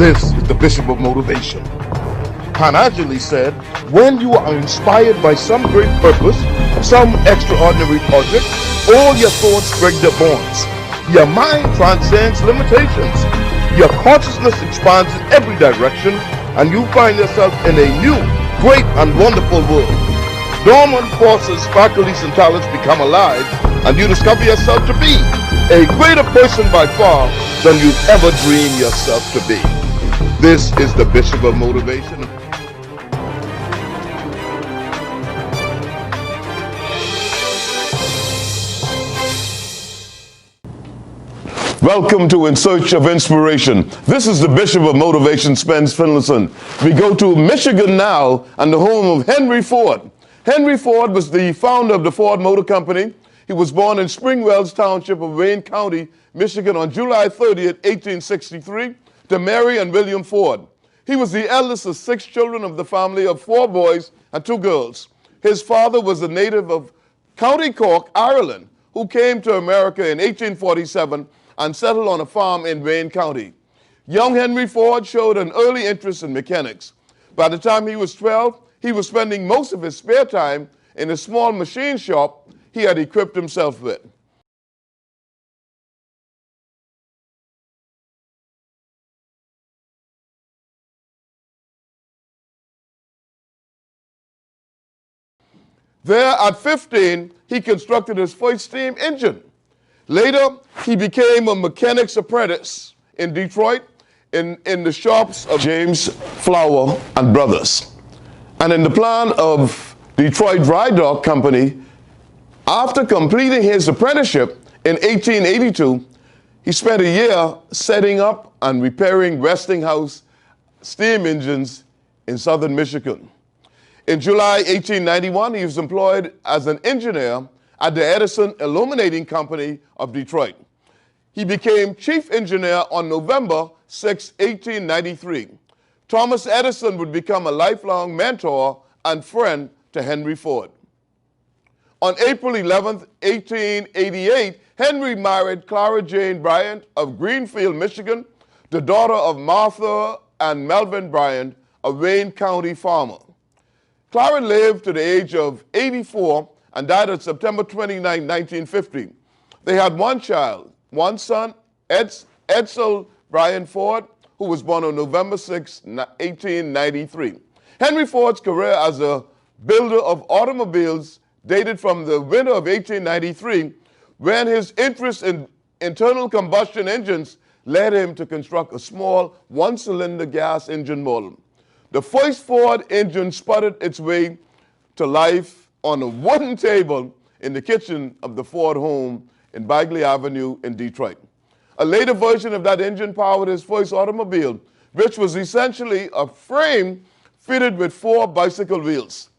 This is the Bishop of Motivation. Panagili said, when you are inspired by some great purpose, some extraordinary project, all your thoughts break their bonds. Your mind transcends limitations. Your consciousness expands in every direction, and you find yourself in a new, great, and wonderful world. Dormant forces, faculties, and talents become alive, and you discover yourself to be a greater person by far than you've ever dreamed yourself to be. This is the Bishop of Motivation. Welcome to In Search of Inspiration. This is the Bishop of Motivation, Spence Finlayson. We go to Michigan now and the home of Henry Ford. Henry Ford was the founder of the Ford Motor Company. He was born in Spring Wells Township of Wayne County, Michigan on July 30th, 1863, to Mary and William Ford. He was the eldest of 6 children of the family of 4 boys and 2 girls. His father was a native of County Cork, Ireland, who came to America in 1847 and settled on a farm in Wayne County. Young Henry Ford showed an early interest in mechanics. By the time he was 12, he was spending most of his spare time in a small machine shop he had equipped himself with. There, at 15, he constructed his first steam engine. Later, he became a mechanic's apprentice in Detroit in the shops of James Flower and Brothers. And in the plant of Detroit Dry Dock Company, after completing his apprenticeship in 1882, he spent a year setting up and repairing Westinghouse steam engines in southern Michigan. In July 1891, he was employed as an engineer at the Edison Illuminating Company of Detroit. He became chief engineer on November 6, 1893. Thomas Edison would become a lifelong mentor and friend to Henry Ford. On April 11, 1888, Henry married Clara Jane Bryant of Greenfield, Michigan, the daughter of Martha and Melvin Bryant, a Wayne County farmer. Clara lived to the age of 84 and died on September 29, 1950. They had 1 child, 1 son, Edsel Bryan Ford, who was born on November 6, 1893. Henry Ford's career as a builder of automobiles dated from the winter of 1893, when his interest in internal combustion engines led him to construct a small 1-cylinder gas engine model. The first Ford engine sputtered its way to life on a wooden table in the kitchen of the Ford home in Bagley Avenue in Detroit. A later version of that engine powered his first automobile, which was essentially a frame fitted with 4 bicycle wheels.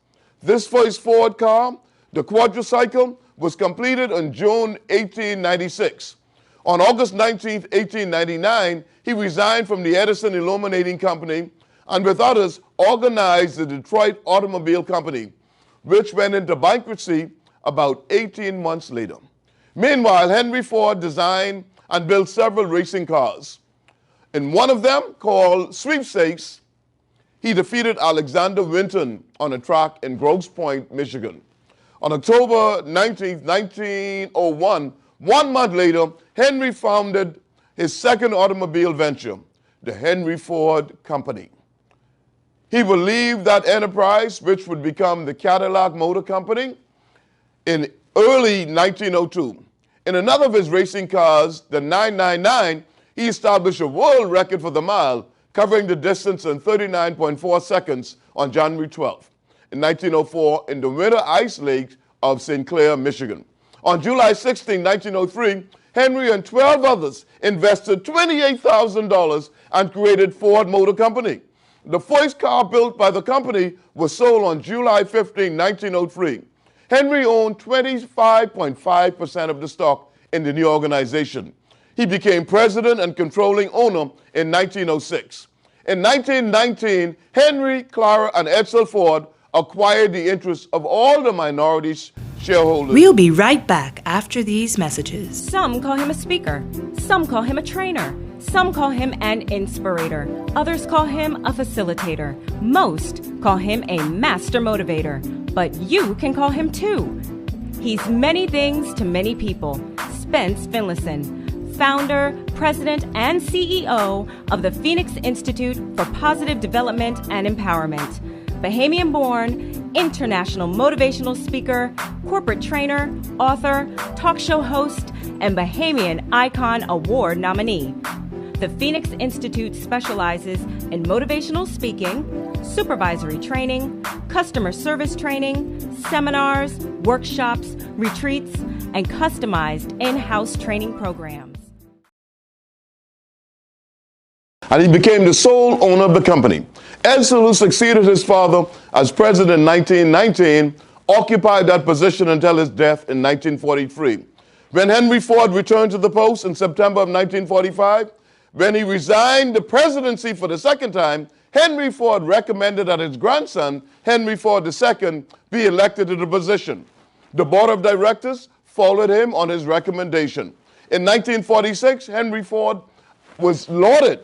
This first Ford car, the quadricycle, was completed in June 1896. On August 19, 1899, he resigned from the Edison Illuminating Company and with others organized the Detroit Automobile Company, which went into bankruptcy about 18 months later. Meanwhile, Henry Ford designed and built several racing cars. In one of them, called Sweepstakes, he defeated Alexander Winton on a track in Grosse Pointe, Michigan. On October 19, 1901, 1 month later, Henry founded his second automobile venture, the Henry Ford Company. He would leave that enterprise, which would become the Cadillac Motor Company, in early 1902. In another of his racing cars, the 999, he established a world record for the mile, covering the distance in 39.4 seconds on January 12th. In 1904, in the winter ice lake of St. Clair, Michigan. On July 16, 1903, Henry and 12 others invested $28,000 and created Ford Motor Company. The first car built by the company was sold on July 15, 1903. Henry owned 25.5% of the stock in the new organization. He became president and controlling owner in 1906. In 1919, Henry, Clara, and Edsel Ford acquired the interests of all the minority shareholders. We'll be right back after these messages. Some call him a speaker. Some call him a trainer. Some call him an inspirator, others call him a facilitator, most call him a master motivator, but you can call him too. He's many things to many people. Spence Finlayson, founder, president, and CEO of the Phoenix Institute for Positive Development and Empowerment. Bahamian-born, international motivational speaker, corporate trainer, author, talk show host, and Bahamian Icon Award nominee. The Phoenix Institute specializes in motivational speaking, supervisory training, customer service training, seminars, workshops, retreats, and customized in-house training programs. And he became the sole owner of the company. Edson, who succeeded his father as president in 1919, occupied that position until his death in 1943. When Henry Ford returned to the post in September of 1945, when he resigned the presidency for the second time, Henry Ford recommended that his grandson, Henry Ford II, be elected to the position. The board of directors followed him on his recommendation. In 1946, Henry Ford was lauded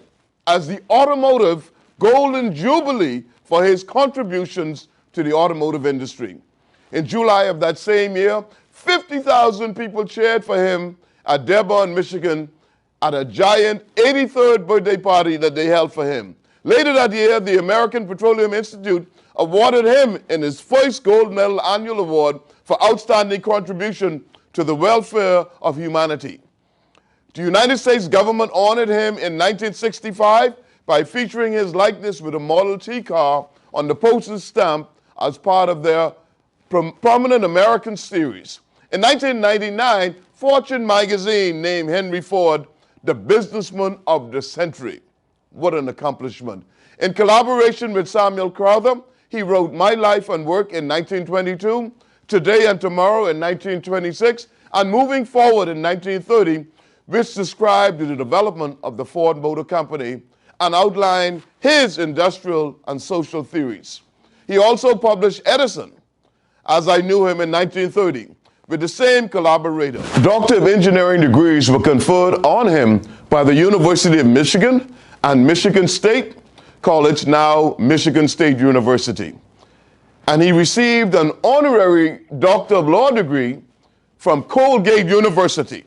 as the automotive golden jubilee for his contributions to the automotive industry. In July of that same year, 50,000 people cheered for him at Dearborn, Michigan, at a giant 83rd birthday party that they held for him. Later that year, the American Petroleum Institute awarded him in his first gold medal annual award for outstanding contribution to the welfare of humanity. The United States government honored him in 1965 by featuring his likeness with a Model T car on the postage stamp as part of their prominent American series. In 1999, Fortune magazine named Henry Ford the businessman of the century. What an accomplishment. In collaboration with Samuel Crowther, he wrote My Life and Work in 1922, Today and Tomorrow in 1926, and Moving Forward in 1930, which described the development of the Ford Motor Company and outlined his industrial and social theories. He also published Edison, as I Knew Him in 1930, with the same collaborator. Doctor of Engineering degrees were conferred on him by the University of Michigan and Michigan State College, now Michigan State University. And he received an honorary Doctor of Law degree from Colgate University.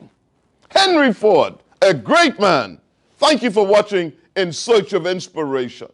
Henry Ford, a great man. Thank you for watching In Search of Inspiration.